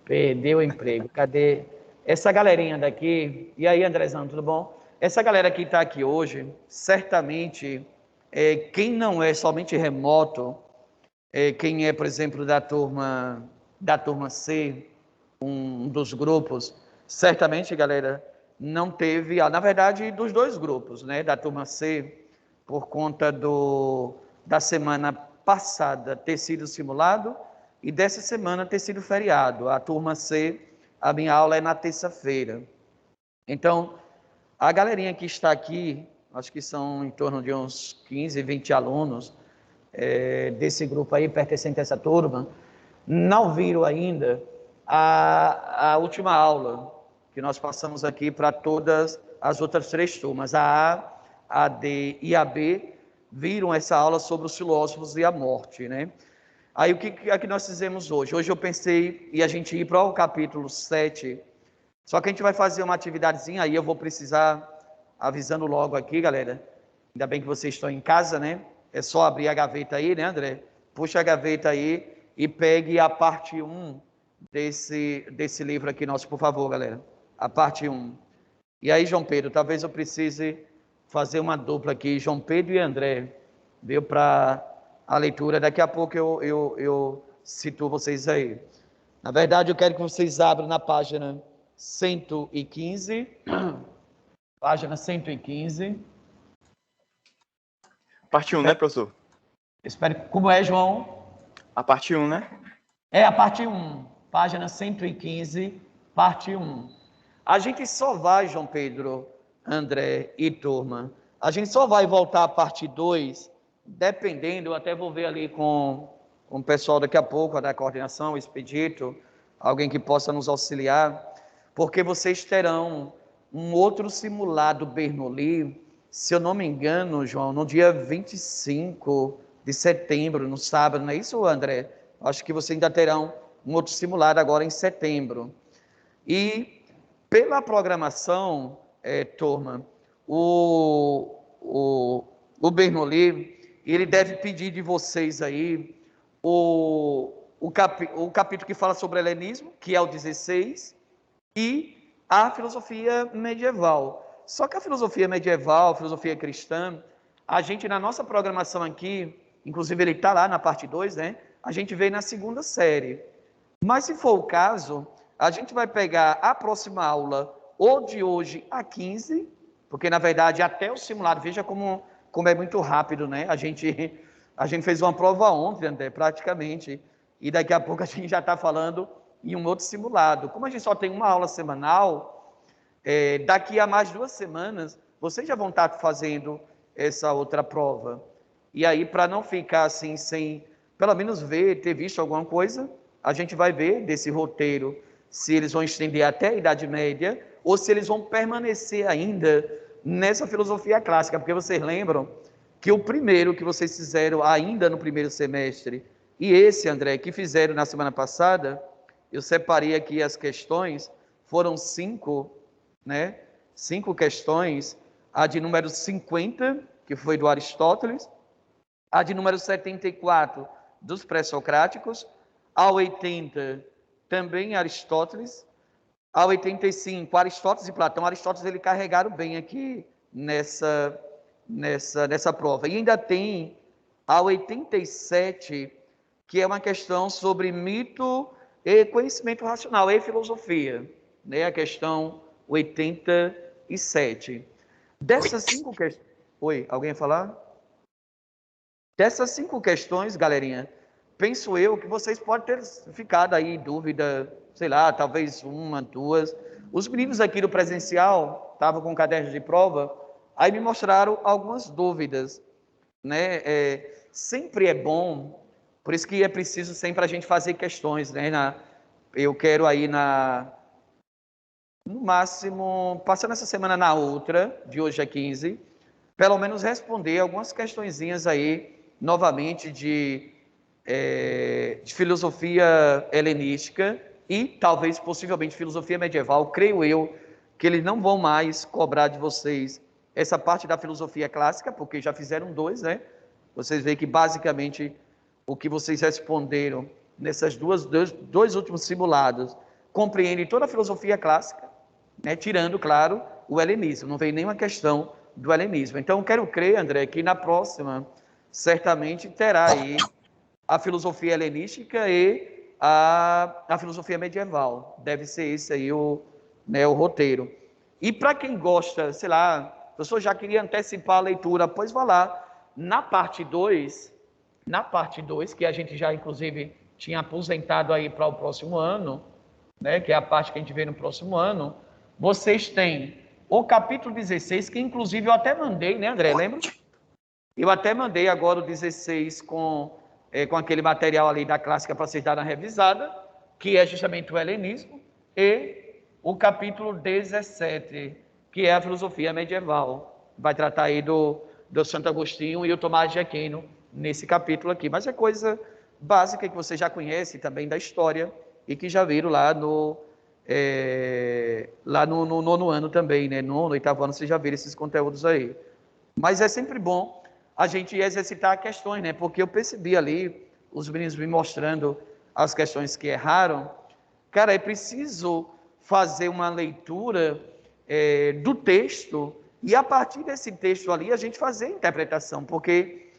Perdeu o emprego. Cadê essa galerinha daqui? E aí, Andrezão, tudo bom? Essa galera que está aqui hoje, certamente, quem não é somente remoto, quem é, por exemplo, da turma C, um dos grupos, certamente, galera, não teve, na verdade, dos dois grupos, né, da turma C, por conta da semana passada ter sido simulado e dessa semana ter sido feriado. A turma C, a minha aula é na terça-feira. Então, a galerinha que está aqui, acho que são em torno de uns 15, 20 alunos desse grupo aí, pertencente a essa turma, não viram ainda a última aula que nós passamos aqui para todas as outras três turmas. A A, D e a B viram essa aula sobre os filósofos e a morte, né? Aí o que é que nós fizemos hoje? Hoje eu pensei em a gente ir para o capítulo 7, só que a gente vai fazer uma atividadezinha aí, eu vou precisar, avisando logo aqui, galera, ainda bem que vocês estão em casa, né? É só abrir a gaveta aí, né, André? Puxa a gaveta aí e pegue a parte 1 desse livro aqui nosso, por favor, galera. A parte 1. E aí, João Pedro, talvez eu precise fazer uma dupla aqui, João Pedro e André, viu, para a leitura. Daqui a pouco eu situo vocês aí. Na verdade, eu quero que vocês abram na página 115. Página 115. Parte 1, né, professor? Espero. Como é, João? A parte 1, né? É a parte 1. Página 115, parte 1. A gente só vai, João Pedro, André e turma, a gente só vai voltar à parte 2, dependendo, eu até vou ver ali com o pessoal daqui a pouco, da coordenação, o Expedito, alguém que possa nos auxiliar, porque vocês terão um outro simulado Bernoulli, se eu não me engano, João, no dia 25 de setembro, no sábado, não é isso, André? Acho que vocês ainda terão um outro simulado agora em setembro. E pela programação, turma, o Bernoulli, ele deve pedir de vocês aí o capítulo que fala sobre o helenismo, que é o 16, e a filosofia medieval. Só que a filosofia medieval, a filosofia cristã, a gente na nossa programação aqui, inclusive ele está lá na parte 2, né? A gente vê na segunda série. Mas se for o caso, a gente vai pegar a próxima aula, ou de hoje a 15, porque na verdade até o simulado, veja como é muito rápido, né? A gente fez uma prova ontem, André, praticamente, e daqui a pouco a gente já está falando em um outro simulado. Como a gente só tem uma aula semanal, daqui a mais 2 semanas, vocês já vão estar fazendo essa outra prova. E aí, para não ficar assim, sem pelo menos ter visto alguma coisa, a gente vai ver desse roteiro se eles vão estender até a Idade Média ou se eles vão permanecer ainda nessa filosofia clássica, porque vocês lembram que o primeiro que vocês fizeram ainda no primeiro semestre e esse, André, que fizeram na semana passada, eu separei aqui as questões, foram 5, né? 5 questões, a de número 50, que foi do Aristóteles, a de número 74, dos pré-socráticos, a 80, também Aristóteles, a 85, Aristóteles e Platão. Aristóteles ele carregaram bem aqui nessa prova. E ainda tem a 87, que é uma questão sobre mito e conhecimento racional e filosofia, né? A questão 87. Dessas 5 questões... Oi, alguém ia falar? Dessas 5 questões, galerinha, penso eu que vocês podem ter ficado aí em dúvida, sei lá, talvez 1, 2. Os meninos aqui do presencial estavam com cadernos de prova, aí me mostraram algumas dúvidas, né? Sempre é bom, por isso que é preciso sempre a gente fazer questões, né? Eu quero aí no máximo, passando essa semana na outra, de hoje a 15, pelo menos responder algumas questõezinhas aí, novamente, de filosofia helenística e talvez, possivelmente, filosofia medieval. Creio eu que eles não vão mais cobrar de vocês essa parte da filosofia clássica, porque já fizeram 2, né? Vocês veem que, basicamente, o que vocês responderam nessas dois últimos simulados compreende toda a filosofia clássica, né, tirando, claro, o helenismo. Não vem nenhuma questão do helenismo. Então, quero crer, André, que na próxima, certamente, terá aí a filosofia helenística e a filosofia medieval. Deve ser esse aí né, o roteiro. E para quem gosta, sei lá, o professor já queria antecipar a leitura, pois vá lá. Na parte 2, que a gente já, inclusive, tinha aposentado aí para o próximo ano, né, que é a parte que a gente vê no próximo ano, vocês têm o capítulo 16, que inclusive eu até mandei, né, André, lembra? Eu até mandei agora o 16 com aquele material ali da clássica para vocês darem uma revisada, que é justamente o helenismo, e o capítulo 17, que é a filosofia medieval. Vai tratar aí do Santo Agostinho e o Tomás de Aquino nesse capítulo aqui. Mas é coisa básica que você já conhece também da história e que já viram lá no nono ano também, né? Nono, oitavo ano, vocês já viram esses conteúdos aí. Mas é sempre bom a gente exercitar questões, né? Porque eu percebi ali, os meninos me mostrando as questões que erraram. Cara, é preciso fazer uma leitura do texto e a partir desse texto ali a gente fazer a interpretação, porque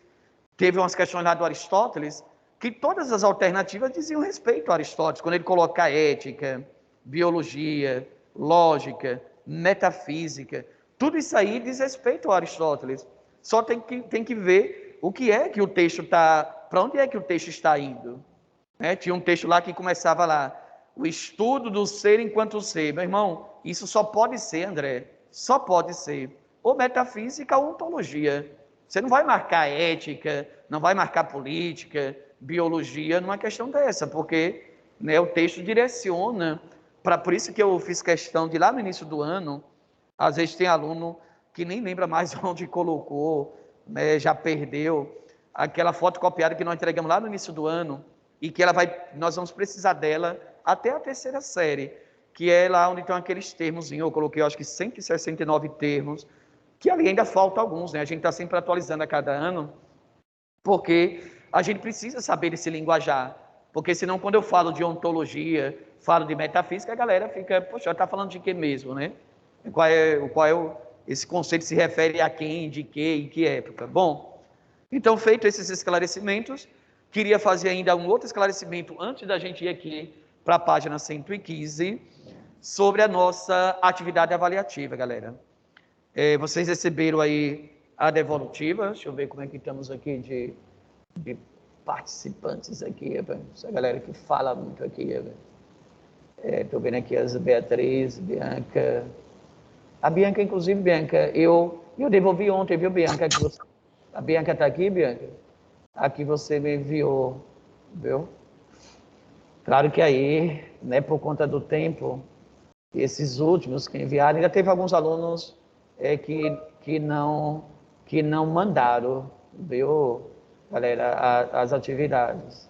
teve umas questões lá do Aristóteles que todas as alternativas diziam respeito a Aristóteles, quando ele coloca ética, biologia, lógica, metafísica, tudo isso aí diz respeito a Aristóteles. Só tem que ver o que é que o texto está, para onde é que o texto está indo. Né? Tinha um texto lá que começava lá, o estudo do ser enquanto ser. Meu irmão, isso só pode ser, André, só pode ser ou metafísica ou ontologia. Você não vai marcar ética, não vai marcar política, biologia numa questão dessa, porque, né, o texto direciona, por isso que eu fiz questão de lá no início do ano, às vezes tem aluno que nem lembra mais onde colocou, né, já perdeu aquela foto copiada que nós entregamos lá no início do ano e que nós vamos precisar dela até a terceira série, que é lá onde estão aqueles termos, eu coloquei, eu acho que 169 termos, que ali ainda falta alguns, né? A gente está sempre atualizando a cada ano, porque a gente precisa saber desse linguajar, porque senão quando eu falo de ontologia, falo de metafísica, a galera fica, poxa, está falando de quê mesmo, né? Esse conceito se refere a quem, de quê, em que época? Bom, então, feito esses esclarecimentos, queria fazer ainda um outro esclarecimento antes da gente ir aqui para a página 115, sobre a nossa atividade avaliativa, galera. Vocês receberam aí a devolutiva, deixa eu ver como é que estamos aqui de participantes aqui, essa galera que fala muito aqui. Estou vendo aqui as Beatriz, Bianca. A Bianca, inclusive, Bianca, eu devolvi ontem, viu, Bianca? A Bianca está aqui, Bianca? Aqui você me enviou, viu? Claro que aí, né, por conta do tempo, esses últimos que enviaram, ainda teve alguns alunos que não mandaram, viu, galera, as atividades.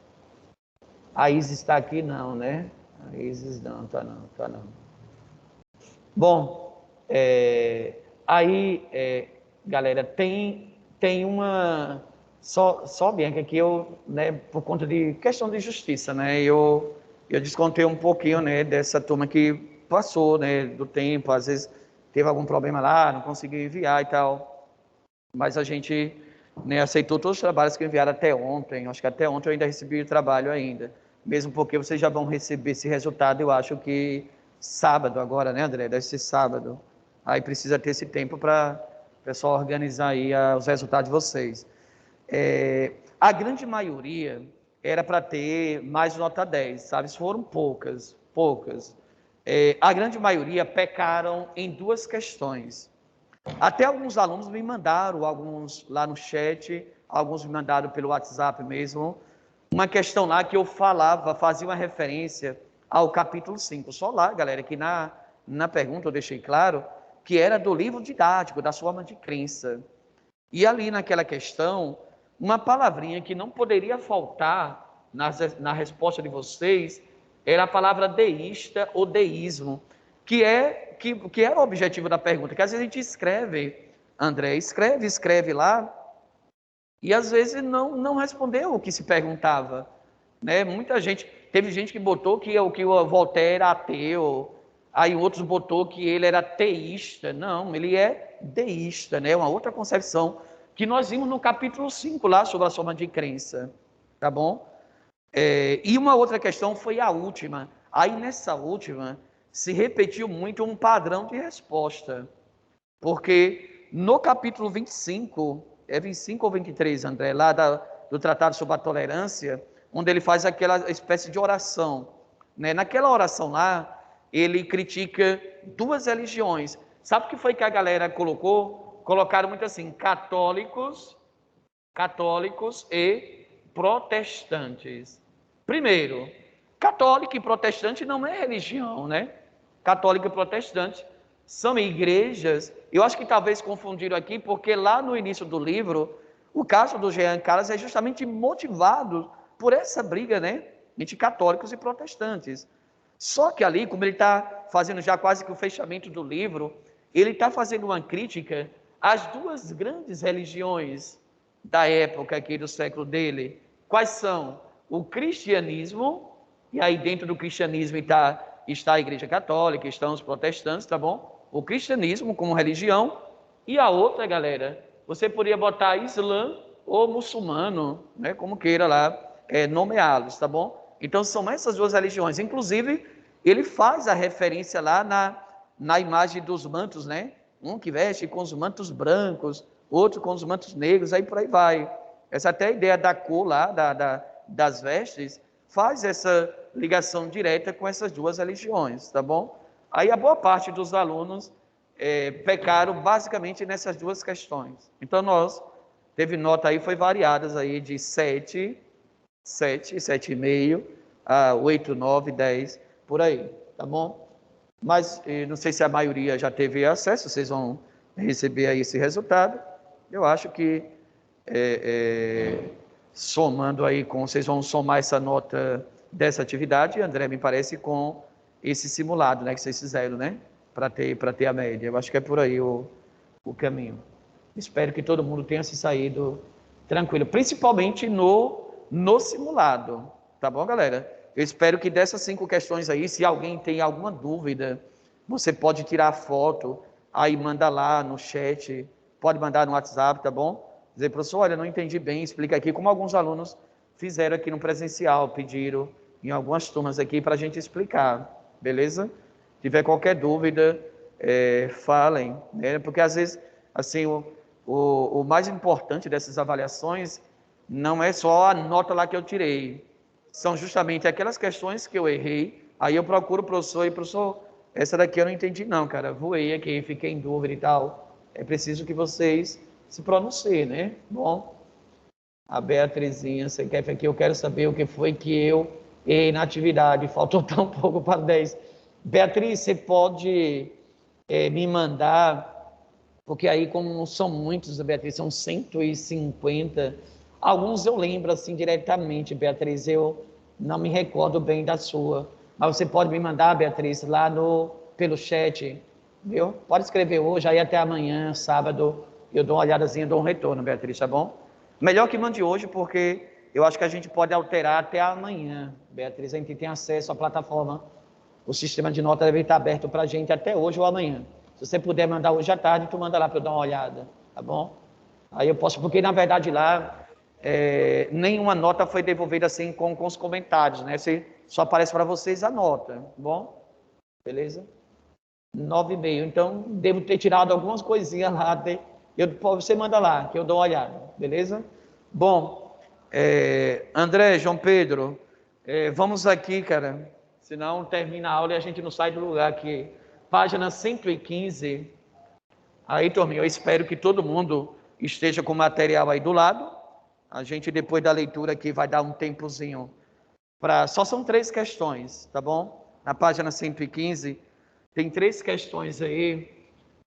A Isis está aqui, não, né? A Isis não, tá não. Bom, galera, tem uma... Só Bianca, que eu, né, por conta de questão de justiça, né, eu descontei um pouquinho, né, dessa turma que passou, né, do tempo, às vezes teve algum problema lá, não conseguiu enviar e tal, mas a gente, né, aceitou todos os trabalhos que enviaram até ontem, acho que até ontem eu ainda recebi o trabalho ainda, mesmo porque vocês já vão receber esse resultado, eu acho que sábado agora, né, André, deve ser sábado, aí precisa ter esse tempo para o pessoal organizar aí os resultados de vocês. A grande maioria era para ter mais nota 10, sabe? Foram poucas. A grande maioria pecaram em duas questões. Até alguns alunos me mandaram, alguns lá no chat, alguns me mandaram pelo WhatsApp mesmo, uma questão lá que eu fazia uma referência ao capítulo 5. Só lá, galera, que na pergunta eu deixei claro que era do livro didático, da forma de crença. E ali naquela questão, uma palavrinha que não poderia faltar na resposta de vocês era a palavra deísta ou deísmo, que era o objetivo da pergunta, que às vezes a gente escreve, André, escreve lá, e às vezes não respondeu o que se perguntava, né? Muita gente, teve gente que botou que o Voltaire era ateu, aí outros botou que ele era teísta. Não, ele é deísta, né? Uma outra concepção que nós vimos no capítulo 5 lá sobre a forma de crença, tá bom? E uma outra questão foi a última. Aí nessa última se repetiu muito um padrão de resposta, porque no capítulo 25, é 25 ou 23, André, lá do Tratado sobre a Tolerância, onde ele faz aquela espécie de oração, né? Naquela oração lá, ele critica duas religiões. Sabe o que foi que a galera colocou? Colocaram muito assim, católicos e protestantes. Primeiro, católico e protestante não é religião, né? Católico e protestante são igrejas. Eu acho que talvez confundiram aqui, porque lá no início do livro, o caso do Jean Carlos é justamente motivado por essa briga, né? Entre católicos e protestantes. Só que ali, como ele está fazendo já quase que o fechamento do livro, ele está fazendo uma crítica às duas grandes religiões da época aqui do século dele. Quais são? O cristianismo, e aí dentro do cristianismo está a igreja católica, estão os protestantes, tá bom? O cristianismo como religião, e a outra, galera, você poderia botar Islã ou muçulmano, né? Como queira lá nomeá-los, tá bom? Então são essas duas religiões. Inclusive, ele faz a referência lá na imagem dos mantos, né? Um que veste com os mantos brancos, outro com os mantos negros, aí por aí vai. Essa até a ideia da cor lá, das vestes, faz essa ligação direta com essas duas religiões, tá bom? Aí a boa parte dos alunos pecaram basicamente nessas duas questões. Então teve nota aí, foi variadas aí de 7, 7,5, a 8, 9, 10, por aí, tá bom? Mas não sei se a maioria já teve acesso, vocês vão receber aí esse resultado. Eu acho que somando aí vocês vão somar essa nota dessa atividade, André, me parece, com esse simulado, né, que vocês fizeram, né, para ter a média. Eu acho que é por aí o caminho. Espero que todo mundo tenha se saído tranquilo, principalmente no simulado, tá bom, galera? Eu espero que dessas 5 questões aí, se alguém tem alguma dúvida, você pode tirar a foto, aí manda lá no chat, pode mandar no WhatsApp, tá bom? Dizer, professor, olha, não entendi bem, explica aqui, como alguns alunos fizeram aqui no presencial, pediram em algumas turmas aqui para a gente explicar, beleza? Se tiver qualquer dúvida, falem, né? Porque às vezes, assim, o mais importante dessas avaliações não é só a nota lá que eu tirei, são justamente aquelas questões que eu errei, aí eu procuro o professor e, professor, essa daqui eu não entendi não, cara, voei aqui, fiquei em dúvida e tal, é preciso que vocês se pronunciem, né? Bom, a Beatrizinha, você quer aqui, eu quero saber o que foi que eu errei na atividade, faltou tão pouco para 10. Beatriz, você pode me mandar, porque aí como não são muitos, Beatriz, são 150, alguns eu lembro assim diretamente, Beatriz, eu não me recordo bem da sua, mas você pode me mandar, Beatriz, lá pelo chat, viu? Pode escrever hoje, aí até amanhã, sábado, eu dou uma olhadazinha, dou um retorno, Beatriz, tá bom? Melhor que mande hoje, porque eu acho que a gente pode alterar até amanhã, Beatriz, a gente tem acesso à plataforma, o sistema de nota deve estar aberto para a gente até hoje ou amanhã. Se você puder mandar hoje à tarde, tu manda lá para eu dar uma olhada, tá bom? Aí eu posso, porque na verdade lá, nenhuma nota foi devolvida assim com os comentários, né? Só aparece para vocês a nota, tá bom? Beleza? 9,5. Então, devo ter tirado algumas coisinhas lá. Você manda lá, que eu dou uma olhada, beleza? Bom, André, João Pedro, vamos aqui, cara. Senão termina a aula e a gente não sai do lugar aqui. Página 115. Aí, turminha, eu espero que todo mundo esteja com o material aí do lado. A gente, depois da leitura aqui, vai dar um tempozinho só são 3 questões, tá bom? Na página 115, tem 3 questões aí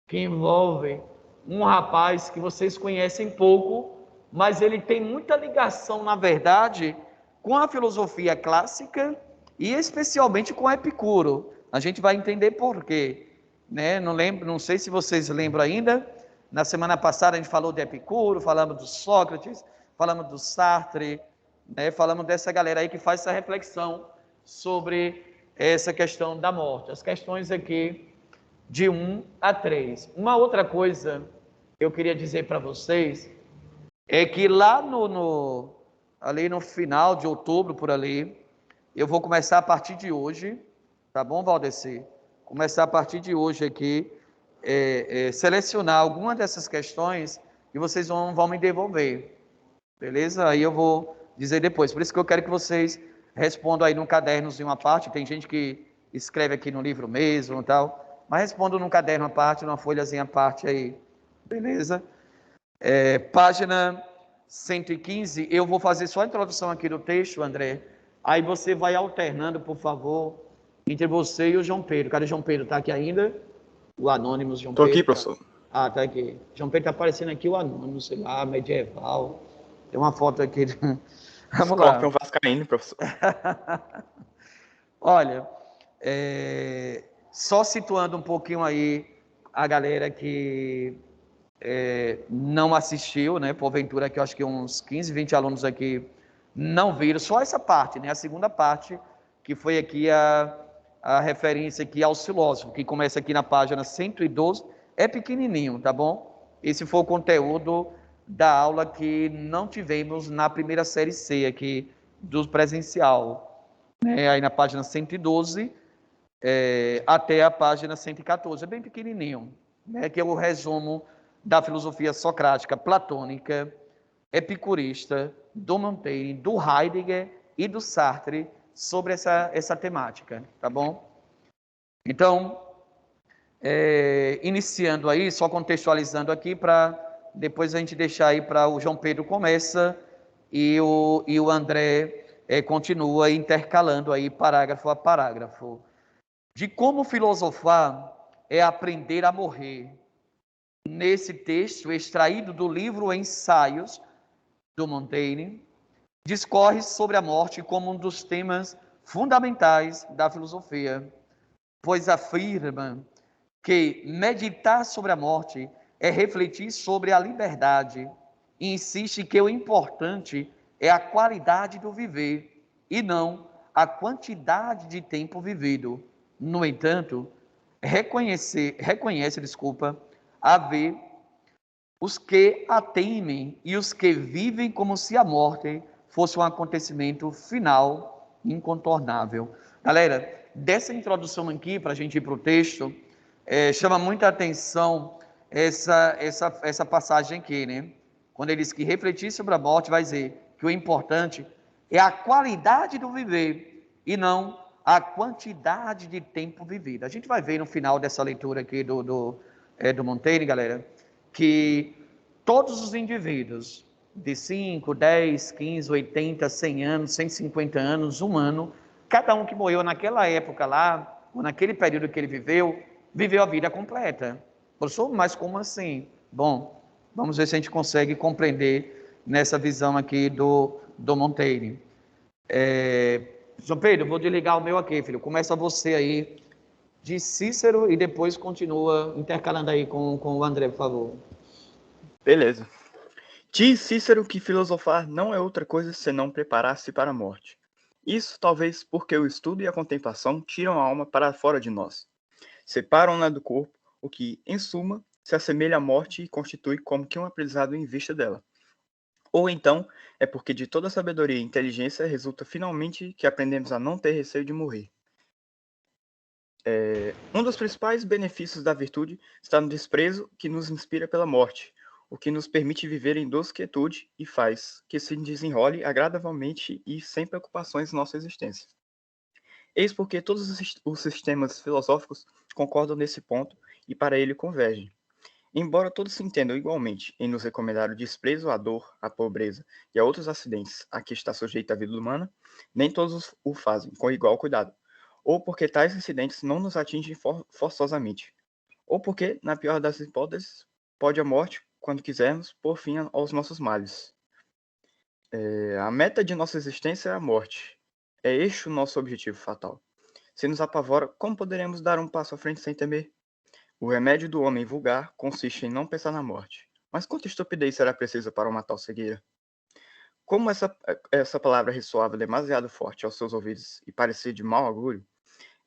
que envolvem um rapaz que vocês conhecem pouco, mas ele tem muita ligação, na verdade, com a filosofia clássica e especialmente com Epicuro. A gente vai entender por quê, né? Não sei se vocês lembram ainda, na semana passada a gente falou de Epicuro, falamos do Sócrates, falamos do Sartre, né? Falamos dessa galera aí que faz essa reflexão sobre essa questão da morte. As questões aqui de 1 a 3. Uma outra coisa que eu queria dizer para vocês é que lá ali no final de outubro, por ali, eu vou começar a partir de hoje, tá bom, Valdeci? Começar a partir de hoje aqui, selecionar alguma dessas questões e vocês vão me devolver, beleza? Aí eu vou dizer depois. Por isso que eu quero que vocês respondam aí num cadernozinho uma parte. Tem gente que escreve aqui no livro mesmo e tal, mas respondam num caderno à parte, numa folhazinha à parte aí, beleza? Página 115, eu vou fazer só a introdução aqui do texto, André. Aí você vai alternando, por favor, entre você e o João Pedro. Cadê o João Pedro? Está aqui ainda? O Anônimos, João Tô aqui, Pedro. professor. Ah, tá aqui. João Pedro está aparecendo aqui, o Anônimos, sei lá, medieval. Tem uma foto aqui. Vamos lá. Scorpion vascaíno, professor. Olha, só situando um pouquinho aí a galera que não assistiu, né? Porventura, que eu acho que uns 15, 20 alunos aqui não viram, só essa parte, né? A segunda parte, que foi aqui a referência aqui ao filósofo, que começa aqui na página 112, é pequenininho, tá bom? Esse foi o conteúdo da aula que não tivemos na primeira série C aqui do presencial, né? Aí na página 112 até a página 114, é bem pequenininho, né? Que é o resumo da filosofia socrática, platônica, epicurista, do Montaigne, do Heidegger e do Sartre sobre essa temática, tá bom? Então, iniciando aí, só contextualizando aqui para depois a gente deixar aí para o João Pedro começa e o André continua intercalando aí parágrafo a parágrafo. De como filosofar é aprender a morrer. Nesse texto, extraído do livro Ensaios, do Montaigne, discorre sobre a morte como um dos temas fundamentais da filosofia, pois afirma que meditar sobre a morte é refletir sobre a liberdade e insiste que o importante é a qualidade do viver e não a quantidade de tempo vivido. No entanto, reconhece, haver os que a temem e os que vivem como se a morte fosse um acontecimento final incontornável. Galera, dessa introdução aqui, para a gente ir para o texto, chama muita atenção essa passagem aqui, né? Quando ele diz que refletir sobre a morte, vai dizer que o importante é a qualidade do viver e não a quantidade de tempo vivido. A gente vai ver no final dessa leitura aqui do Montaigne, galera, que todos os indivíduos de 5, 10, 15, 80, 100 anos, 150 anos, um ano, cada um que morreu naquela época lá, ou naquele período que ele viveu a vida completa. Professor, mas como assim? Bom, vamos ver se a gente consegue compreender nessa visão aqui do Montaigne. João Pedro, vou desligar o meu aqui, filho. Começa você aí de Cícero e depois continua intercalando aí com o André, por favor. Beleza. Diz Cícero que filosofar não é outra coisa senão preparar-se para a morte. Isso talvez porque o estudo e a contemplação tiram a alma para fora de nós. Separam-na do corpo, o que, em suma, se assemelha à morte e constitui como que um aprendizado em vista dela. Ou então, é porque de toda sabedoria e inteligência resulta finalmente que aprendemos a não ter receio de morrer. Um dos principais benefícios da virtude está no desprezo que nos inspira pela morte, o que nos permite viver em doce quietude e faz que se desenrole agradavelmente e sem preocupações nossa existência. Eis porque todos os sistemas filosóficos concordam nesse ponto e para ele convergem. Embora todos se entendam igualmente em nos recomendar o desprezo à dor, à pobreza e a outros acidentes a que está sujeita a vida humana, nem todos o fazem com igual cuidado, ou porque tais incidentes não nos atingem forçosamente, ou porque, na pior das hipóteses, pode a morte, quando quisermos, pôr fim aos nossos males. A meta de nossa existência é a morte. É este o nosso objetivo fatal. Se nos apavora, como poderemos dar um passo à frente sem temer? O remédio do homem vulgar consiste em não pensar na morte. Mas quanta estupidez será precisa para uma tal cegueira? Como essa palavra ressoava demasiado forte aos seus ouvidos e parecia de mau agouro,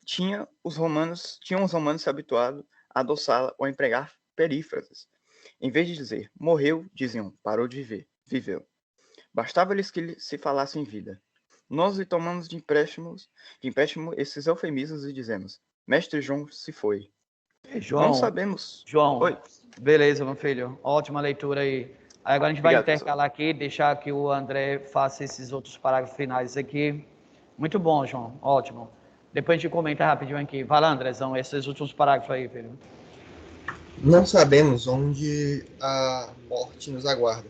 tinham os romanos se habituado a adoçá-la ou a empregar perífrases. Em vez de dizer morreu, diziam parou de viver, viveu. Bastava-lhes que se falasse em vida. Nós lhe tomamos de empréstimo esses eufemismos e dizemos: Mestre João se foi. Ei, Não João, sabemos. João, Oi, beleza, meu filho. Ótima leitura aí. Aí agora a gente vai obrigado, professor. intercalar aqui, deixar que o André faça esses outros parágrafos finais aqui. Muito bom, João. Ótimo. Depois a gente comenta rapidinho aqui. Vai lá, Andrezão, esses últimos parágrafos aí, filho. Não sabemos onde a morte nos aguarda.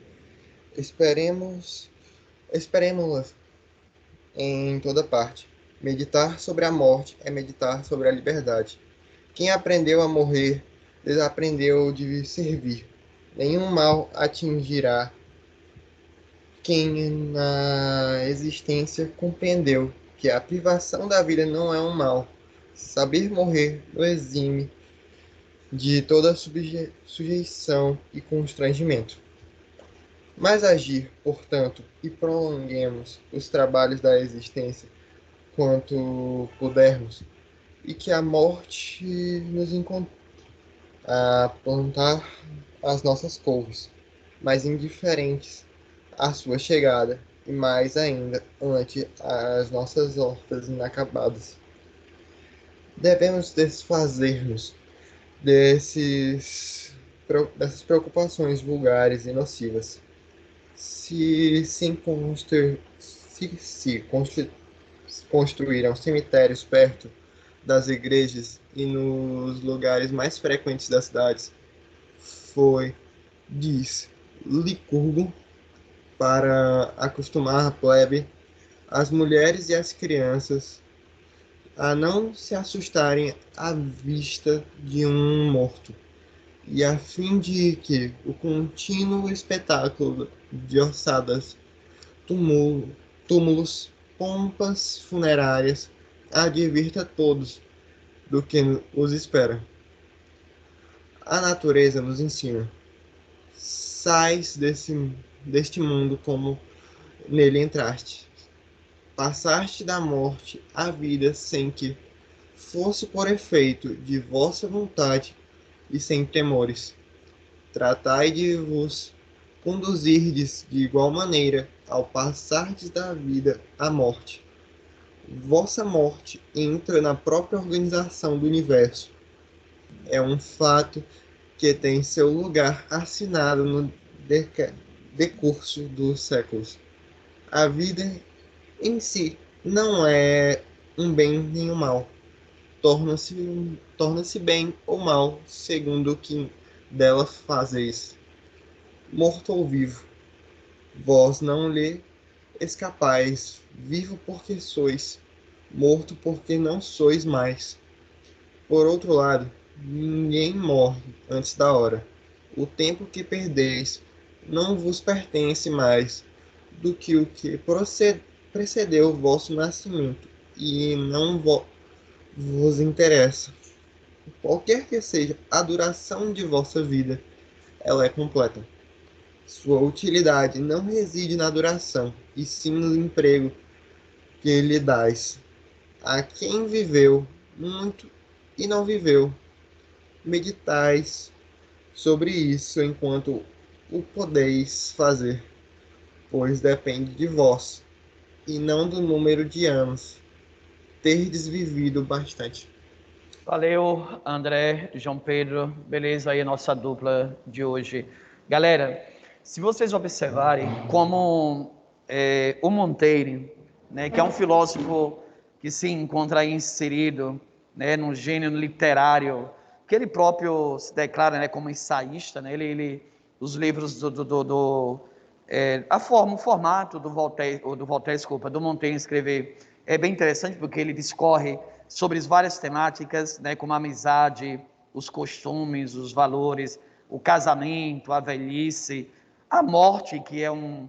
Esperemos-la em toda parte. Meditar sobre a morte é meditar sobre a liberdade. Quem aprendeu a morrer, desaprendeu de servir. Nenhum mal atingirá quem na existência compreendeu que a privação da vida não é um mal. Saber morrer nos exime de toda sujeição e constrangimento. Mas agir, portanto, e prolonguemos os trabalhos da existência quanto pudermos, e que a morte nos encontre a plantar as nossas couves, mais indiferentes à sua chegada, e mais ainda ante as nossas hortas inacabadas. Devemos desfazer-nos dessas preocupações vulgares e nocivas. Se construíram cemitérios perto das igrejas e nos lugares mais frequentes das cidades, foi, diz Licurgo, para acostumar a plebe, as mulheres e as crianças a não se assustarem à vista de um morto, e a fim de que o contínuo espetáculo de ossadas, túmulos, pompas funerárias advirta a todos do que os espera. A natureza nos ensina: sais deste mundo como nele entraste. Passaste da morte à vida sem que fosse por efeito de vossa vontade e sem temores. Tratai de vos conduzirdes de igual maneira ao passardes da vida à morte. Vossa morte entra na própria organização do universo. É um fato que tem seu lugar assinado no decurso dos séculos. A vida em si não é um bem nem um mal. Torna-se bem ou mal segundo o que dela fazeis. Morto ou vivo, vós não lhe escapais. Vivo porque sois, morto porque não sois mais. Por outro lado, ninguém morre antes da hora. O tempo que perdeis não vos pertence mais do que o que precedeu o vosso nascimento, e não vos interessa. Qualquer que seja a duração de vossa vida, ela é completa. Sua utilidade não reside na duração, e sim no emprego que lhe dais. A quem viveu muito e não viveu, meditais sobre isso enquanto o podeis fazer, pois depende de vós, e não do número de anos terdes vivido bastante. Valeu, André, João Pedro. Beleza aí a nossa dupla de hoje. Galera, se vocês observarem como o Montaigne, né, que é um filósofo que se encontra aí inserido, né, num gênero literário, que ele próprio se declara, né, como ensaísta, né, os livros o formato do Montaigne escrever é bem interessante porque ele discorre sobre várias temáticas, né, como a amizade, os costumes, os valores, o casamento, a velhice, a morte, que é um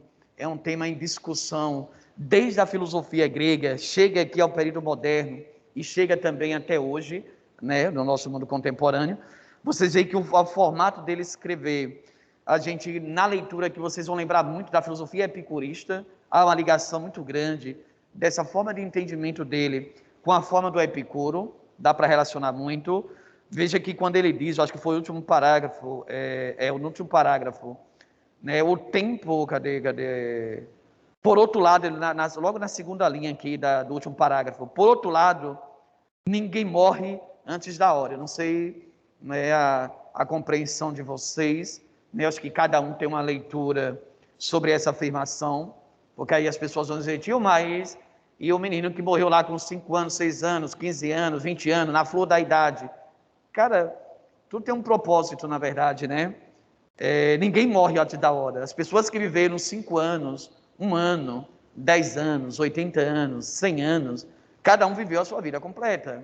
tema em discussão desde a filosofia grega, chega aqui ao período moderno e chega também até hoje, né, no nosso mundo contemporâneo. Vocês veem que o formato dele escrever a gente, na leitura que vocês vão lembrar muito da filosofia epicurista, há uma ligação muito grande dessa forma de entendimento dele com a forma do Epicuro, dá para relacionar muito. Veja que quando ele diz, eu acho que foi o último parágrafo, o último parágrafo, né, o tempo, cadê? Por outro lado, logo na segunda linha aqui do último parágrafo, por outro lado, ninguém morre antes da hora. Eu não sei, né, a compreensão de vocês, né, eu acho que cada um tem uma leitura sobre essa afirmação, porque aí as pessoas vão dizer, tio, mas e o menino que morreu lá com 5 anos, 6 anos, 15 anos, 20 anos, na flor da idade? Cara, tudo tem um propósito, na verdade, né? Ninguém morre antes da hora. As pessoas que viveram 5 anos, 1 ano, 10 anos, 80 anos, 100 anos, cada um viveu a sua vida completa.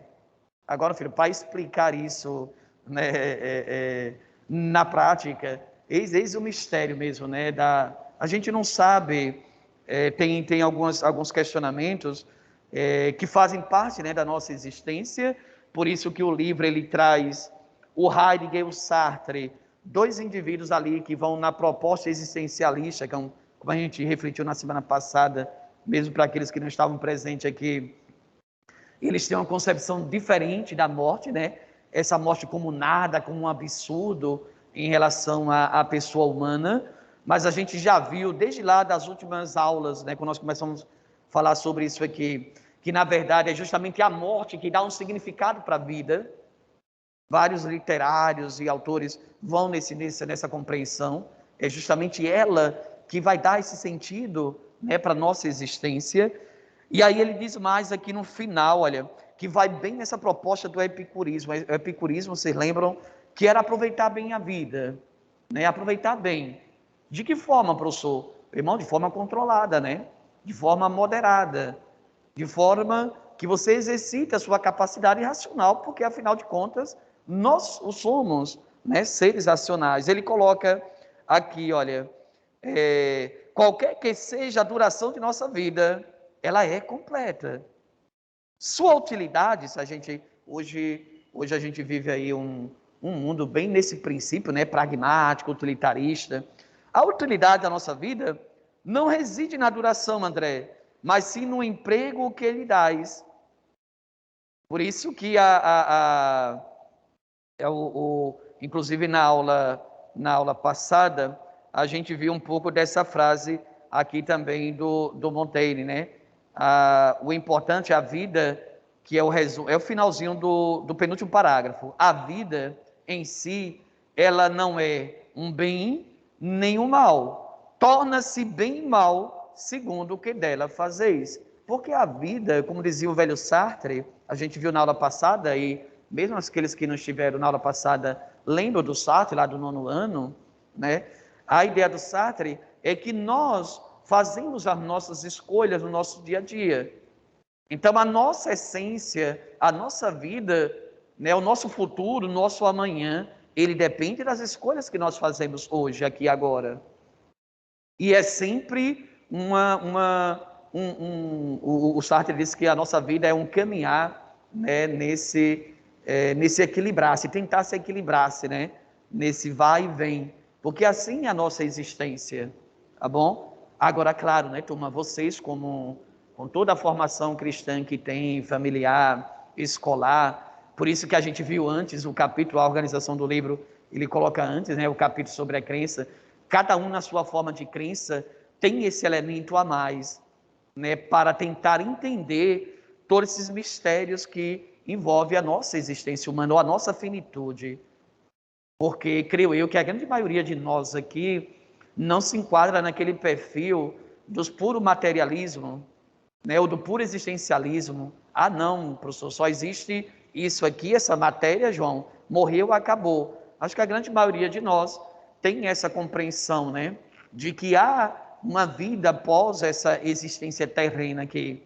Agora, filho, para explicar isso, né, na prática, eis o mistério mesmo, né? A gente não sabe, tem alguns questionamentos que fazem parte, né, da nossa existência, por isso que o livro ele traz o Heidegger e o Sartre, 2 indivíduos ali que vão na proposta existencialista, como a gente refletiu na semana passada, mesmo para aqueles que não estavam presentes aqui, eles têm uma concepção diferente da morte, né? Essa morte como nada, como um absurdo em relação à pessoa humana, mas a gente já viu desde lá das últimas aulas, né, quando nós começamos a falar sobre isso aqui, que na verdade é justamente a morte que dá um significado para a vida. Vários literários e autores vão nessa compreensão, é justamente ela que vai dar esse sentido, né, para a nossa existência. E aí ele diz mais aqui no final, olha, que vai bem nessa proposta do epicurismo. O epicurismo, vocês lembram, que era aproveitar bem a vida, né? Aproveitar bem. De que forma, professor? Irmão, de forma controlada, né? De forma moderada, de forma que você exercite a sua capacidade racional, porque afinal de contas, nós somos, né, seres racionais. Ele coloca aqui, olha, qualquer que seja a duração de nossa vida, ela é completa. Sua utilidade, se a gente hoje a gente vive aí um mundo bem nesse princípio, né, pragmático, utilitarista. A utilidade da nossa vida não reside na duração, André, mas sim no emprego que ele dás. Por isso que inclusive na aula passada, a gente viu um pouco dessa frase aqui também do Montaigne, né? O importante é a vida, que é o finalzinho do penúltimo parágrafo. A vida em si, ela não é um bem nem um mal. Torna-se bem e mal segundo o que dela fazeis. Porque a vida, como dizia o velho Sartre, a gente viu na aula passada, e mesmo aqueles que não estiveram na aula passada lembram do Sartre, lá do 9º ano, né? A ideia do Sartre é que nós fazemos as nossas escolhas no nosso dia a dia. Então, a nossa essência, a nossa vida, né, o nosso futuro, o nosso amanhã, ele depende das escolhas que nós fazemos hoje, aqui e agora. E é sempre o Sartre diz que a nossa vida é um caminhar, né, nesse equilibrar-se, tentar se equilibrar-se, né, nesse vai e vem, porque assim é a nossa existência, tá bom? Agora, claro, né, turma, vocês com toda a formação cristã que tem, familiar, escolar, por isso que a gente viu antes o capítulo, a organização do livro, ele coloca antes, né, o capítulo sobre a crença, cada um na sua forma de crença tem esse elemento a mais, né, para tentar entender todos esses mistérios que envolvem a nossa existência humana, ou a nossa finitude. Porque creio eu que a grande maioria de nós aqui não se enquadra naquele perfil dos puro materialismo, né, ou do puro existencialismo. Ah, não, professor, só existe isso aqui, essa matéria, João, morreu, acabou. Acho que a grande maioria de nós tem essa compreensão, né, de que há uma vida após essa existência terrena aqui.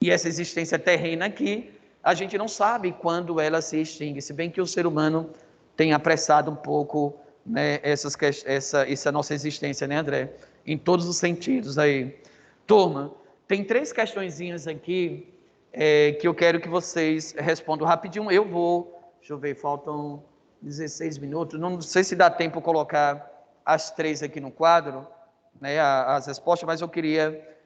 E essa existência terrena aqui, a gente não sabe quando ela se extingue, se bem que o ser humano tem apressado um pouco, né, essa nossa existência, né, André? Em todos os sentidos aí. Turma, tem 3 questõezinhas aqui que eu quero que vocês respondam rapidinho. Deixa eu ver, faltam 16 minutos, não sei se dá tempo colocar as 3 aqui no quadro, né, as respostas, mas eu queria,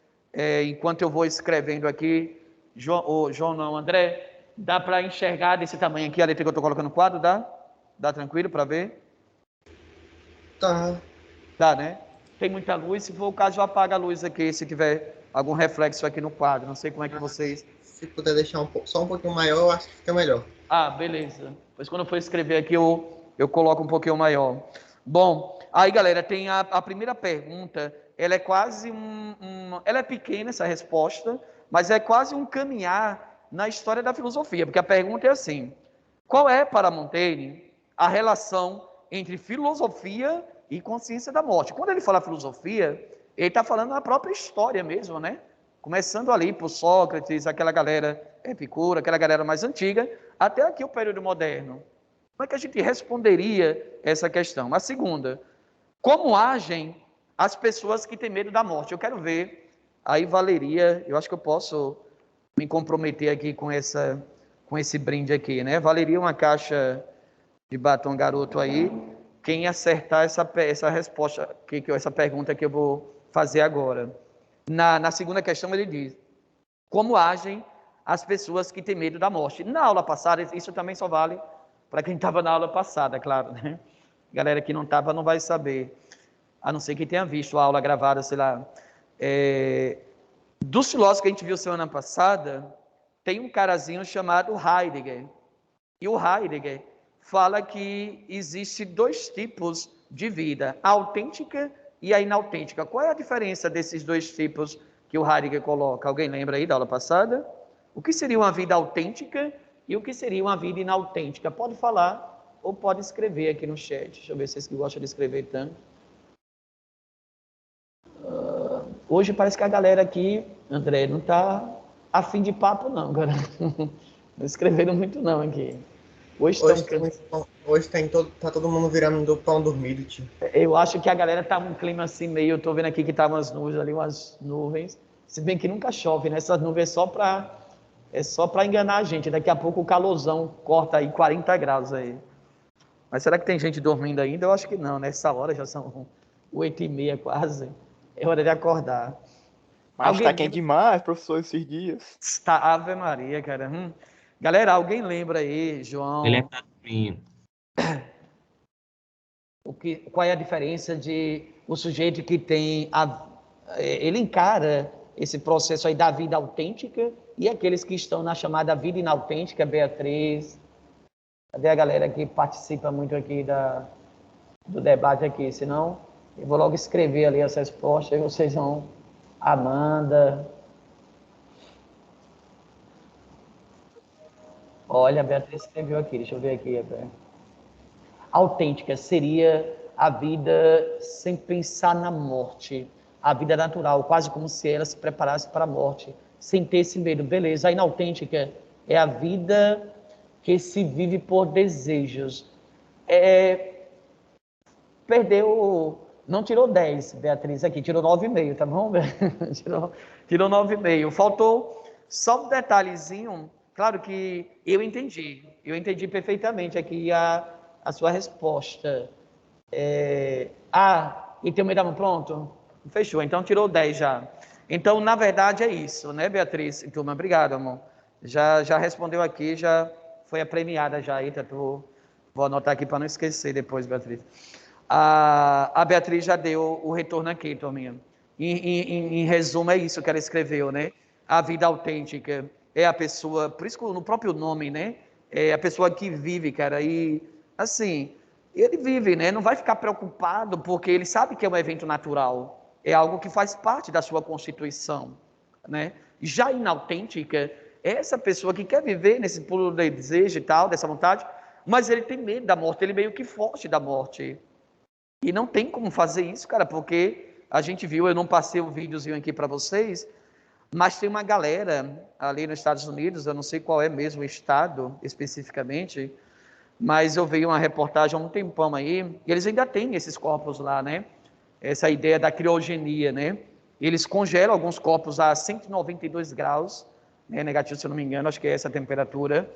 enquanto eu vou escrevendo aqui, João não, André, dá para enxergar desse tamanho aqui a letra que eu estou colocando no quadro? Dá? Dá tranquilo para ver? Tá. Dá, né? Tem muita luz, se for o caso, eu apago a luz aqui, se tiver algum reflexo aqui no quadro. Não sei como é que vocês... Se puder deixar só um pouquinho maior, eu acho que fica melhor. Ah, beleza. Pois quando eu for escrever aqui, eu coloco um pouquinho maior. Bom, aí galera, tem a primeira pergunta, ela é quase ela é pequena essa resposta, mas é quase um caminhar na história da filosofia, porque a pergunta é assim: qual é para Montaigne a relação entre filosofia e consciência da morte? Quando ele fala filosofia, ele está falando da própria história mesmo, né? Começando ali por Sócrates, aquela galera Epicuro, aquela galera mais antiga, até aqui o período moderno. Como é que a gente responderia essa questão? A segunda, como agem as pessoas que têm medo da morte? Eu quero ver, aí valeria, eu acho que eu posso me comprometer aqui com esse brinde aqui, né? Valeria uma caixa de batom garoto aí, quem acertar essa resposta, essa pergunta que eu vou fazer agora. Na segunda questão ele diz, como agem as pessoas que têm medo da morte? Na aula passada, isso também só vale para quem estava na aula passada, claro, né? Galera que não estava não vai saber, a não ser que tenha visto a aula gravada, sei lá. Dos filósofos que a gente viu semana passada, tem um carazinho chamado Heidegger. E o Heidegger fala que existe 2 tipos de vida, a autêntica e a inautêntica. Qual é a diferença desses 2 tipos que o Heidegger coloca? Alguém lembra aí da aula passada? O que seria uma vida autêntica e o que seria uma vida inautêntica? Pode falar ou pode escrever aqui no chat. Deixa eu ver se vocês que gostam de escrever tanto. Hoje parece que a galera aqui, André, não está afim de papo não, cara. Não escreveram muito não aqui. Hoje tá todo mundo virando do pão dormido, tio. Eu acho que a galera tá num clima assim meio, eu tô vendo aqui que tá umas nuvens ali, umas nuvens. Se bem que nunca chove, né? Essas nuvens é só para enganar a gente. Daqui a pouco o calorzão corta aí 40 graus aí. Mas será que tem gente dormindo ainda? Eu acho que não, né? Essa hora já são 8h30 quase. É hora de acordar. Mas tá quente demais, professor, esses dias. Está Ave Maria, cara. Galera, alguém lembra aí, João? Ele é padrinho. Qual é a diferença de o sujeito que tem ele encara esse processo aí da vida autêntica e aqueles que estão na chamada vida inautêntica? Beatriz, cadê a galera que participa muito aqui do debate aqui? Senão eu vou logo escrever ali as respostas e vocês vão. Amanda, olha, a Beatriz escreveu aqui, deixa eu ver aqui. Autêntica seria a vida sem pensar na morte, a vida natural, quase como se ela se preparasse para a morte, sem ter esse medo. Beleza, a inautêntica é a vida que se vive por desejos. Perdeu, não tirou 10, Beatriz, aqui, tirou 9,5, tá bom? tirou 9,5. Faltou só um detalhezinho. Claro que eu entendi perfeitamente aqui a sua resposta. E tem o meio da mão pronto? Fechou, então tirou 10 já. Então, na verdade, é isso, né, Beatriz? Turma, obrigado, amor. Já respondeu aqui, já foi a premiada já. Eita, vou anotar aqui para não esquecer depois, Beatriz. A Beatriz já deu o retorno aqui, turminha. Em resumo, é isso que ela escreveu, né? A vida autêntica é a pessoa, por isso que no próprio nome, né? É a pessoa que vive, cara, e assim, ele vive, né? Não vai ficar preocupado porque ele sabe que é um evento natural, é algo que faz parte da sua constituição, né? Já inautêntica é essa pessoa que quer viver nesse pulo de desejo e tal, dessa vontade, mas ele tem medo da morte, ele meio que foge da morte. E não tem como fazer isso, cara, porque a gente viu, eu não passei o videozinho aqui para vocês, mas tem uma galera ali nos Estados Unidos, eu não sei qual é mesmo o estado especificamente, mas eu vi uma reportagem há um tempão aí, e eles ainda têm esses corpos lá, né? Essa ideia da criogenia, né? Eles congelam alguns corpos a 192 graus, né, negativo, se eu não me engano, acho que é essa a temperatura.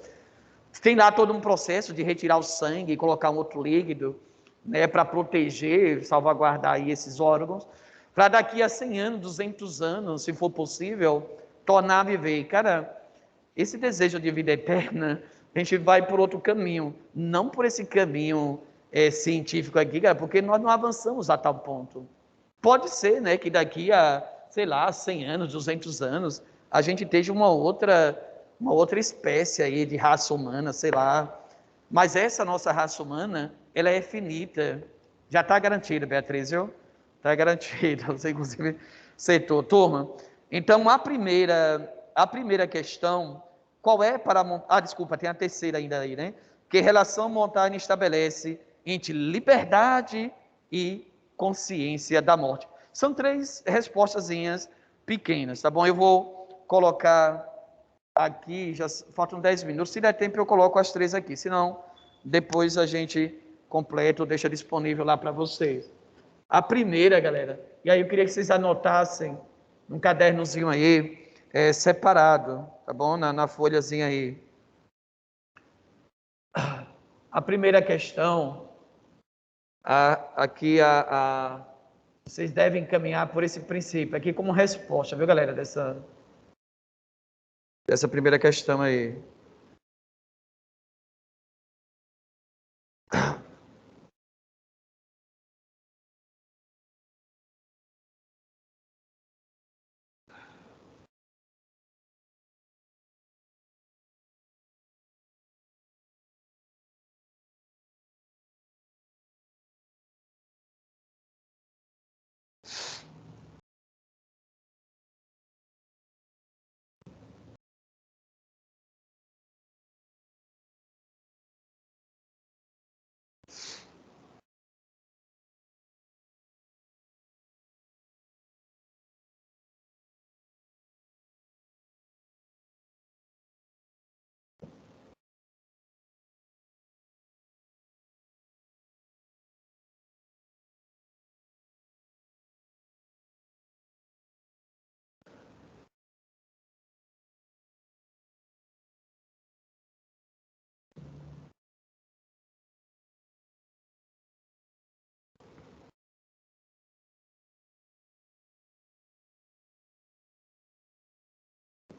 Tem lá todo um processo de retirar o sangue e colocar um outro líquido. né, para proteger, salvaguardar aí esses órgãos, para daqui a 100 anos, 200 anos, se for possível, tornar a viver. Cara, esse desejo de vida eterna, a gente vai por outro caminho, não por esse caminho científico aqui, cara, porque nós não avançamos a tal ponto. Pode ser, né, que daqui a, sei lá, 100 anos, 200 anos, a gente esteja uma outra espécie aí de raça humana, sei lá. Mas essa nossa raça humana, ela é finita. Já está garantida, Beatriz, viu? Está garantida. Você, inclusive, aceitou. Turma, então, a primeira questão, qual é para... desculpa, tem a terceira ainda aí, né? Que relação Montaigne estabelece entre liberdade e consciência da morte. São 3 respostazinhas pequenas, tá bom? Eu vou colocar aqui, já faltam 10 minutos, se der tempo eu coloco as 3 aqui, senão depois a gente completa ou deixa disponível lá para vocês. A primeira, galera, e aí eu queria que vocês anotassem num cadernozinho aí, separado, tá bom? Na folhazinha aí. A primeira questão, aqui vocês devem caminhar por esse princípio, aqui como resposta, viu, galera, dessa primeira questão aí.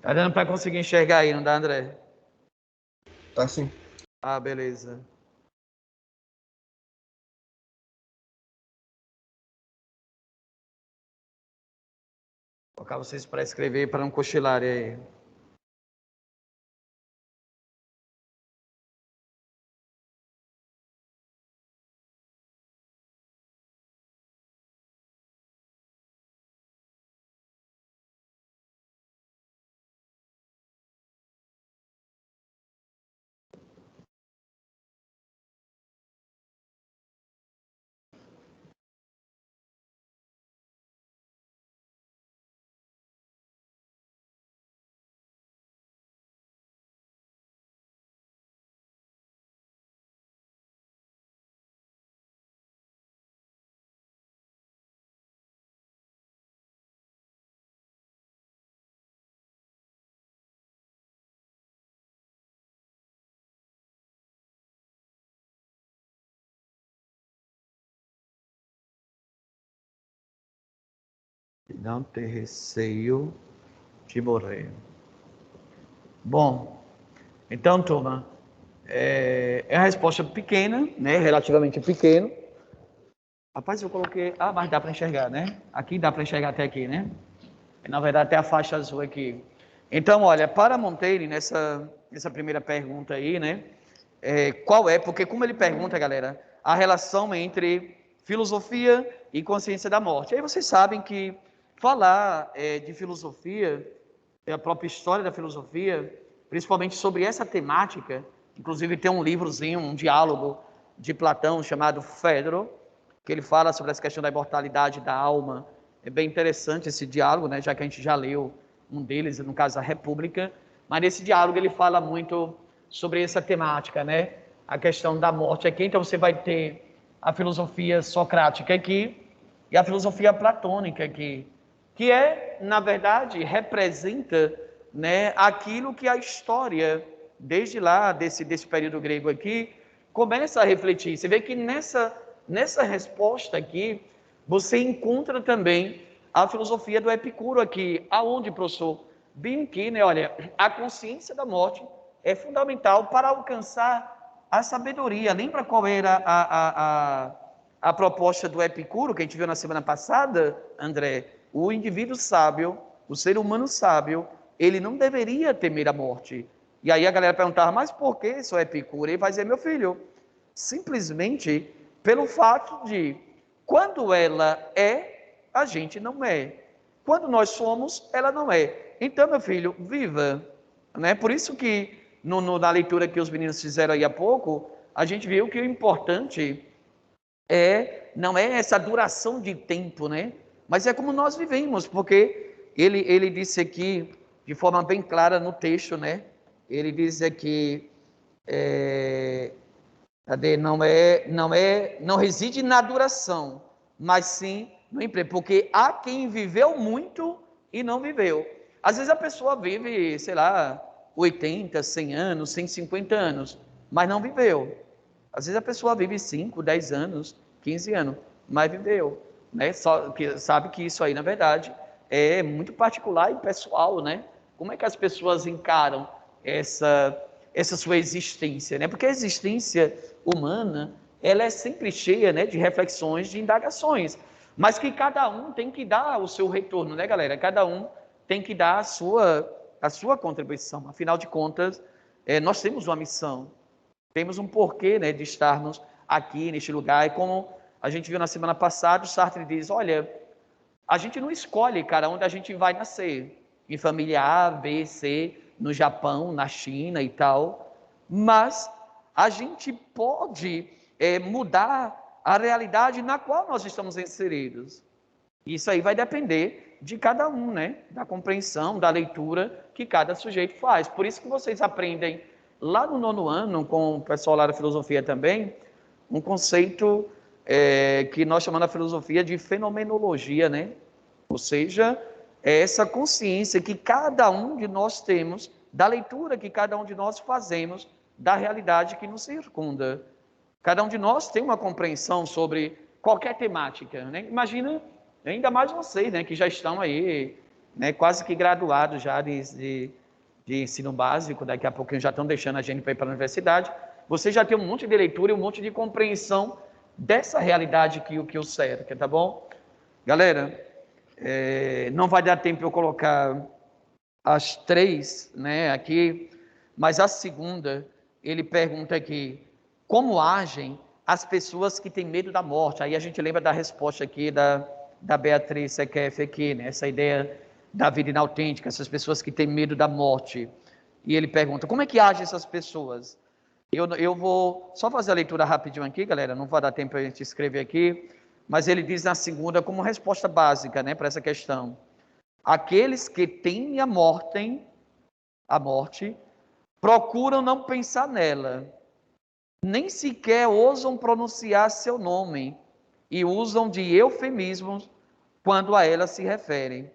Tá dando para conseguir enxergar aí, não dá, André? Tá sim. Ah, beleza. Vou colocar vocês para escrever, para não cochilarem aí. Não ter receio de morrer. Bom, então, turma, é uma resposta pequena, né? Relativamente pequena. Rapaz, eu coloquei... mas dá para enxergar, né? Aqui dá para enxergar até aqui, né? Na verdade, até a faixa azul aqui. Então, olha, para Montaigne, nessa primeira pergunta aí, né? Qual é? Porque como ele pergunta, galera, a relação entre filosofia e consciência da morte. Aí vocês sabem que falar de filosofia, a própria história da filosofia, principalmente sobre essa temática, inclusive tem um livrozinho, um diálogo de Platão chamado Fedro, que ele fala sobre essa questão da imortalidade da alma. É bem interessante esse diálogo, né? Já que a gente já leu um deles, no caso a República, mas nesse diálogo ele fala muito sobre essa temática, né? A questão da morte aqui. Então você vai ter a filosofia socrática aqui e a filosofia platônica aqui, que na verdade, representa, né, aquilo que a história, desde lá, desse período grego aqui, começa a refletir. Você vê que nessa nessa resposta aqui, você encontra também a filosofia do Epicuro aqui, aonde, professor? Bem aqui, né? Olha, a consciência da morte é fundamental para alcançar a sabedoria. Lembra qual era a proposta do Epicuro, que a gente viu na semana passada, André? O indivíduo sábio, o ser humano sábio, ele não deveria temer a morte. E aí a galera perguntava, mas por que isso é Epicuro? Ele vai dizer, meu filho, simplesmente pelo fato de, quando ela é, a gente não é. Quando nós somos, ela não é. Então, meu filho, viva. Né? Por isso que, na leitura que os meninos fizeram aí há pouco, a gente viu que o importante não é essa duração de tempo, né? Mas é como nós vivemos, porque ele disse aqui, de forma bem clara no texto, né? Ele diz aqui, não reside na duração, mas sim no emprego, porque há quem viveu muito e não viveu. Às vezes a pessoa vive, sei lá, 80, 100 anos, 150 anos, mas não viveu. Às vezes a pessoa vive 5, 10 anos, 15 anos, mas viveu, né? Só que sabe que isso aí, na verdade, é muito particular e pessoal, né? Como é que as pessoas encaram essa sua existência, né? Porque a existência humana, ela é sempre cheia, né, de reflexões, de indagações, mas que cada um tem que dar o seu retorno, né, galera? Cada um tem que dar a sua contribuição. Afinal de contas, nós temos uma missão, temos um porquê, né, de estarmos aqui neste lugar. E como a gente viu na semana passada, o Sartre diz, olha, a gente não escolhe, cara, onde a gente vai nascer, em família A, B, C, no Japão, na China e tal, mas a gente pode mudar a realidade na qual nós estamos inseridos. Isso aí vai depender de cada um, né? Da compreensão, da leitura que cada sujeito faz. Por isso que vocês aprendem lá no 9º ano, com o pessoal lá da filosofia também, um conceito que nós chamamos na filosofia de fenomenologia, né? Ou seja, é essa consciência que cada um de nós temos, da leitura que cada um de nós fazemos da realidade que nos circunda. Cada um de nós tem uma compreensão sobre qualquer temática, né? Imagina, ainda mais vocês, né, que já estão aí, né, quase que graduados já de ensino básico, daqui a pouquinho já estão deixando a gente para ir para a universidade, você já tem um monte de leitura e um monte de compreensão dessa realidade que o cerca, tá bom? Galera, não vai dar tempo eu colocar as 3, né, aqui, mas a segunda, ele pergunta aqui, como agem as pessoas que têm medo da morte? Aí a gente lembra da resposta aqui da Beatriz Sekeff aqui, né, essa ideia da vida inautêntica, essas pessoas que têm medo da morte. E ele pergunta, como é que agem essas pessoas? Eu vou só fazer a leitura rapidinho aqui, galera, não vai dar tempo para a gente escrever aqui, mas ele diz na segunda, como resposta básica, né, para essa questão, aqueles que temem a morte, procuram não pensar nela, nem sequer ousam pronunciar seu nome, e usam de eufemismos quando a ela se referem.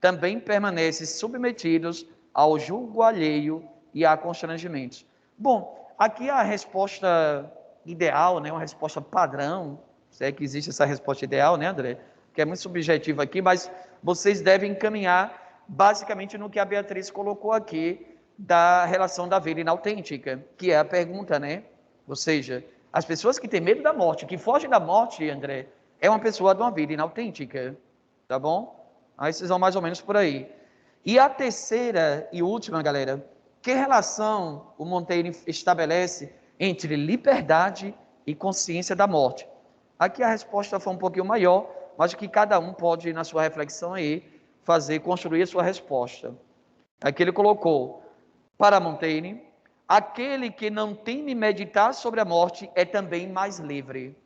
Também permanecem submetidos ao julgo alheio e a constrangimentos. Bom, aqui a resposta ideal, né, uma resposta padrão, se é que existe essa resposta ideal, né, André? Que é muito subjetiva aqui, mas vocês devem encaminhar basicamente no que a Beatriz colocou aqui da relação da vida inautêntica, que é a pergunta, né? Ou seja, as pessoas que têm medo da morte, que fogem da morte, André, é uma pessoa de uma vida inautêntica, tá bom? Aí vocês vão mais ou menos por aí. E a terceira e última, galera, que relação o Montaigne estabelece entre liberdade e consciência da morte? Aqui a resposta foi um pouquinho maior, mas que cada um pode, na sua reflexão aí, construir a sua resposta. Aqui ele colocou, para Montaigne, aquele que não teme meditar sobre a morte é também mais livre,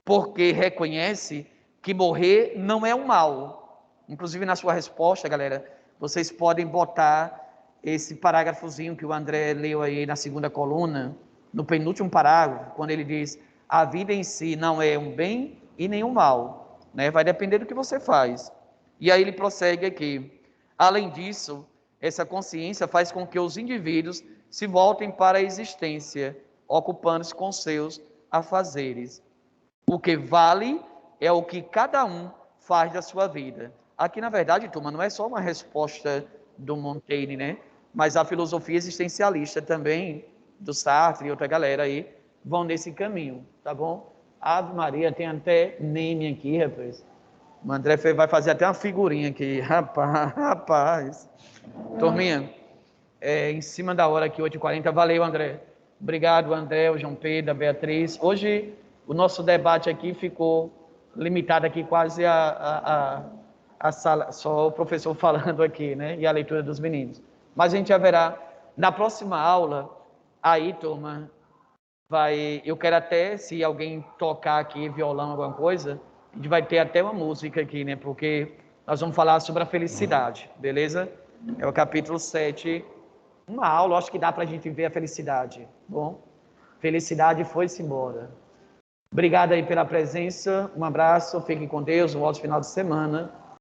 porque reconhece que morrer não é um mal. Inclusive, na sua resposta, galera, vocês podem botar esse parágrafozinho que o André leu aí na segunda coluna, no penúltimo parágrafo, quando ele diz, a vida em si não é um bem e nem um mal, né? Vai depender do que você faz. E aí ele prossegue aqui, além disso, essa consciência faz com que os indivíduos se voltem para a existência, ocupando-se com seus a fazeres. O que vale é o que cada um faz da sua vida. Aqui, na verdade, turma, não é só uma resposta do Montaigne, né? Mas a filosofia existencialista também, do Sartre e outra galera aí, vão nesse caminho, tá bom? Ave Maria, tem até meme aqui, rapaz. O André vai fazer até uma figurinha aqui. Rapaz. Turminha, em cima da hora aqui, 8h40. Valeu, André. Obrigado, André, o João Pedro, a Beatriz. Hoje, o nosso debate aqui ficou limitado aqui quase a sala, só o professor falando aqui, né? E a leitura dos meninos. Mas a gente haverá, na próxima aula, aí, turma, eu quero até, se alguém tocar aqui violão, alguma coisa, a gente vai ter até uma música aqui, né? Porque nós vamos falar sobre a felicidade, beleza? É o capítulo 7. Uma aula, acho que dá para a gente ver a felicidade. Bom, felicidade foi-se embora. Obrigado aí pela presença, um abraço, fiquem com Deus, um ótimo final de semana.